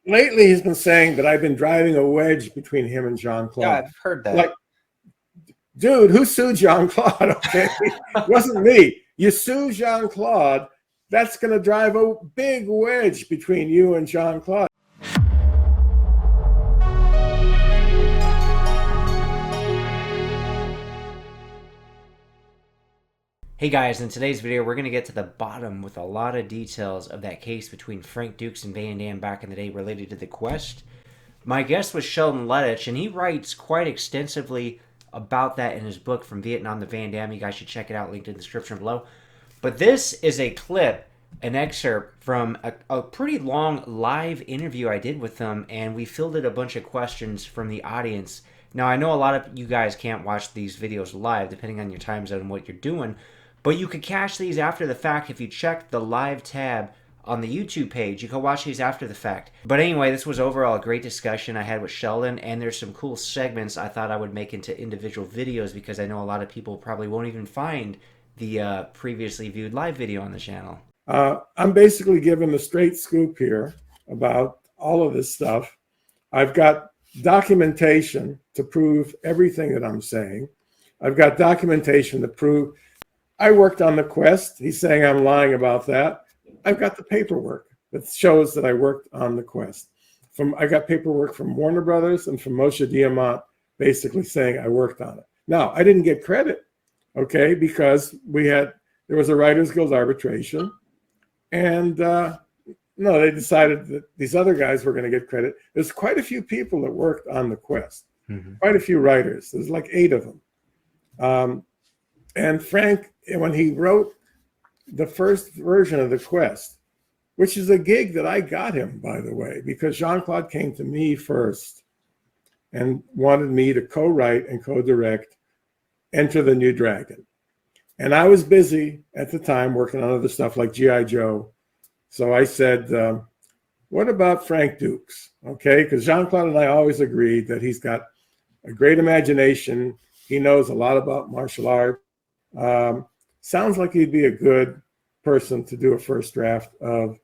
lately he's been saying that I've been driving a wedge between him and Jean-Claude. Yeah, I've heard that. Like, dude, who sued Jean-Claude? Okay, it wasn't me. You sue Jean-Claude, that's going to drive a big wedge between you and Jean-Claude. Hey guys, in today's video we're going to get to the bottom with a lot of details of that case between Frank Dux and Van Damme back in the day related to the Quest. My guest was Sheldon Lettich, and he writes quite extensively about that in his book From Vietnam to Van Damme. You guys should check it out, linked in the description below. But this is a clip, an excerpt from a pretty long live interview I did with them, and we fielded a bunch of questions from the audience. Now, I know a lot of you guys can't watch these videos live, depending on your time zone and what you're doing, but you could catch these after the fact if you check the live tab on the YouTube page. You can watch these after the fact. But anyway, this was overall a great discussion I had with Sheldon, and there's some cool segments I thought I would make into individual videos because I know a lot of people probably won't even find the previously viewed live video on the channel. I'm basically giving the straight scoop here about all of this stuff. I've got documentation to prove everything that I'm saying. I've got documentation to prove I worked on the Quest. He's saying I'm lying about that. I've got the paperwork that shows that I worked on the Quest. I got paperwork from Warner Brothers and from Moshe Diamant basically saying I worked on it. Now, I didn't get credit, okay, because there was a Writers Guild arbitration, and no, they decided that these other guys were going to get credit. There's quite a few people that worked on the Quest, quite a few writers. There's like 8 of them. And Frank, when he wrote the first version of the Quest, which is a gig that I got him, by the way, because Jean-Claude came to me first and wanted me to co-write and co-direct Enter the New Dragon. And I was busy at the time working on other stuff like G.I. Joe. So I said, what about Frank Dux? Okay, because Jean-Claude and I always agreed that he's got a great imagination. He knows a lot about martial art. Sounds like he'd be a good person to do a first draft of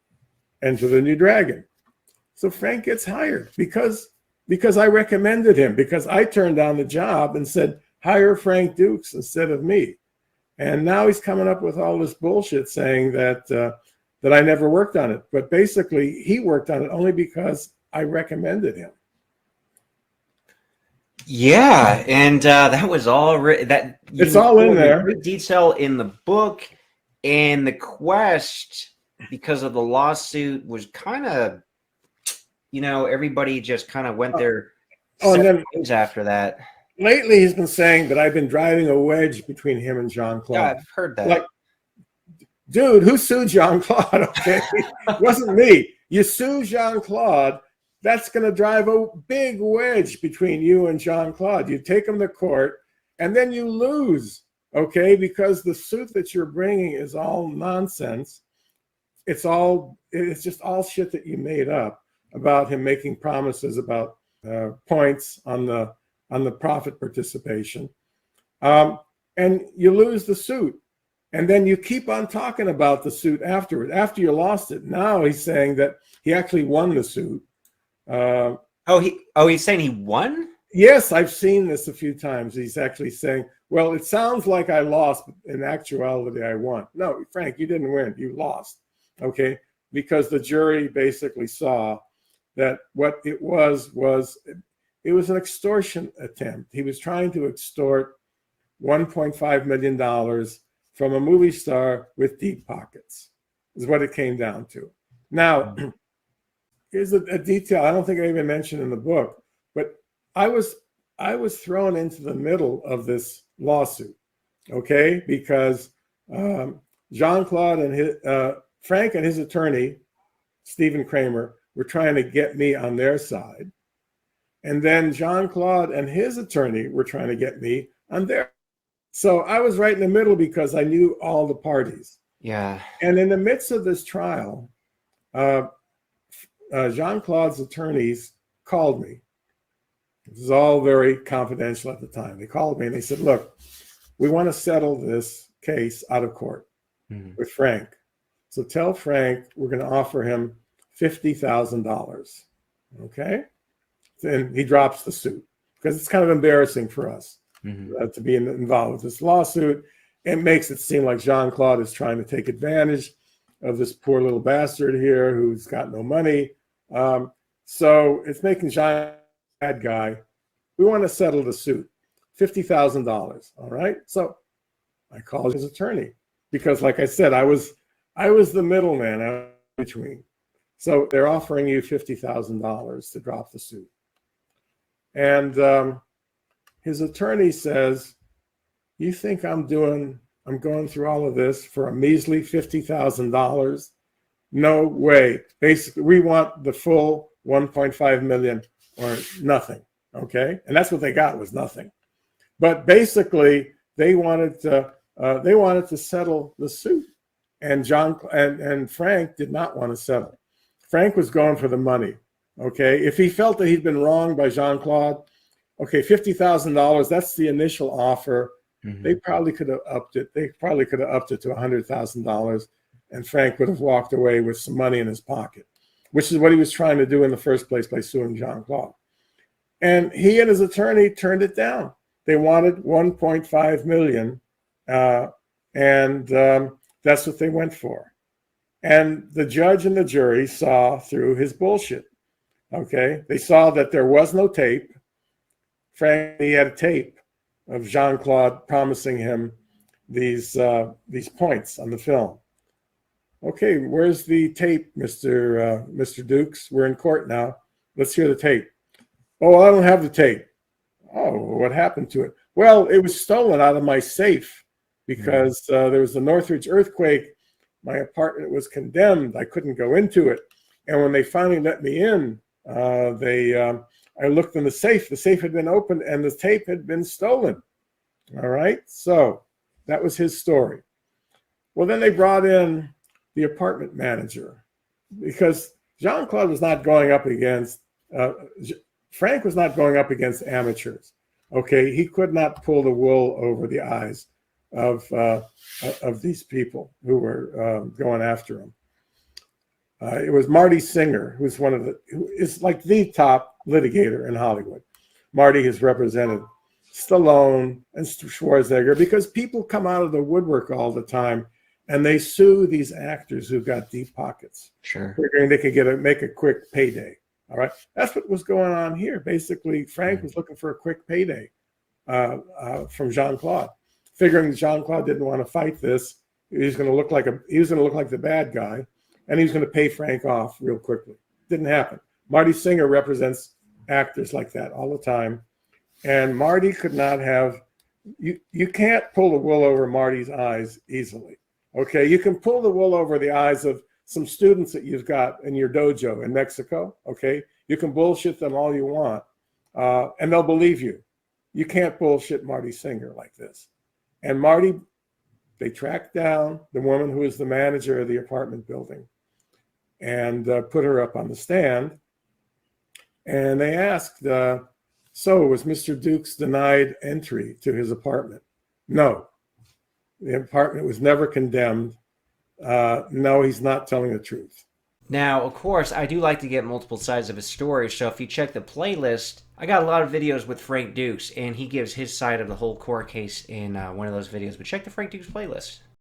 Enter the New Dragon. So Frank gets hired because I recommended him, because I turned down the job and said, hire Frank Dux instead of me. And now he's coming up with all this bullshit saying that I never worked on it. But basically, he worked on it only because I recommended him. Yeah, and that was all it's all in there. Great detail in the book, and the Quest, because of the lawsuit, was kind of, everybody just kind of went their separate ways after that. Lately, he's been saying that I've been driving a wedge between him and Jean-Claude. Yeah, I've heard that. Like, dude, who sued Jean-Claude? Okay, it wasn't me. You sue Jean-Claude, that's going to drive a big wedge between you and Jean-Claude. You take him to court, and then you lose, okay, because the suit that you're bringing is all nonsense. It's just all shit that you made up about him making promises about points on the profit participation, and you lose the suit, and then you keep on talking about the suit afterward. After you lost it, now he's saying that he actually won the suit. He's saying he won? Yes, I've seen this a few times. He's actually saying, well, it sounds like I lost, but in actuality I won. No, Frank, you didn't win, you lost, okay? Because the jury basically saw that what it was an extortion attempt. He was trying to extort $1.5 million from a movie star with deep pockets, is what it came down to. Now, here's a detail I don't think I even mentioned in the book, but I was thrown into the middle of this lawsuit, okay? Because Jean-Claude and Frank and his attorney, Stephen Kramer, were trying to get me on their side. And then Jean-Claude and his attorney were trying to get me on their. So I was right in the middle because I knew all the parties. Yeah. And in the midst of this trial, Jean-Claude's attorneys called me. This is all very confidential at the time. They called me and they said, look, we want to settle this case out of court with Frank. So tell Frank we're going to offer him $50,000. Okay. And he drops the suit because it's kind of embarrassing for us to be involved with this lawsuit. It makes it seem like Jean-Claude is trying to take advantage of this poor little bastard here who's got no money. So it's making Jean a bad guy. We want to settle the suit, $50,000. All right. So I called his attorney because, like I said, I was the middleman between. So they're offering you $50,000 to drop the suit. And his attorney says, you think I'm going through all of this for a measly $50,000? No way. Basically, we want the full 1.5 million or nothing. Okay. And that's what they got, was nothing. But basically they wanted to settle the suit. And and Frank did not want to settle. Frank was going for the money. Okay. If he felt that he'd been wronged by Jean-Claude, okay, $50,000, that's the initial offer. They probably could have upped it. They probably could have upped it to $100,000, and Frank would have walked away with some money in his pocket, which is what he was trying to do in the first place by suing Jean-Claude. And he and his attorney turned it down. They wanted 1.5 million, and that's what they went for. And the judge and the jury saw through his bullshit. Okay, they saw that there was no tape. Frank, he had a tape of Jean-Claude promising him these points on the film. Okay, where's the tape, Mr. Dukes? We're in court now. Let's hear the tape. Oh, I don't have the tape. Oh, what happened to it? Well, it was stolen out of my safe because there was the Northridge earthquake. My apartment was condemned. I couldn't go into it. And when they finally let me in, I looked in the safe. The safe had been opened and the tape had been stolen. All right. So that was his story. Well, then they brought in the apartment manager because Jean-Claude was not going up against, Frank was not going up against amateurs. Okay. He could not pull the wool over the eyes of these people who were going after him. It was Marty Singer, who is like the top litigator in Hollywood. Marty has represented Stallone and Schwarzenegger because people come out of the woodwork all the time and they sue these actors who've got deep pockets. Sure. Figuring they could make a quick payday. All right. That's what was going on here. Basically, Frank was looking for a quick payday from Jean-Claude, figuring Jean-Claude didn't want to fight this. He was going to look like the bad guy. And he was going to pay Frank off real quickly. Didn't happen. Marty Singer represents actors like that all the time. And Marty could not have, you can't pull the wool over Marty's eyes easily. Okay, you can pull the wool over the eyes of some students that you've got in your dojo in Mexico. Okay, you can bullshit them all you want, and they'll believe you. You can't bullshit Marty Singer like this. And Marty, they tracked down the woman who was the manager of the apartment building and put her up on the stand. And they asked, so was Mr. Dukes denied entry to his apartment? No. The apartment was never condemned. No, he's not telling the truth. Now, of course, I do like to get multiple sides of a story, so if you check the playlist, I got a lot of videos with Frank Dukes, and he gives his side of the whole court case in one of those videos. But check the Frank Dukes playlist.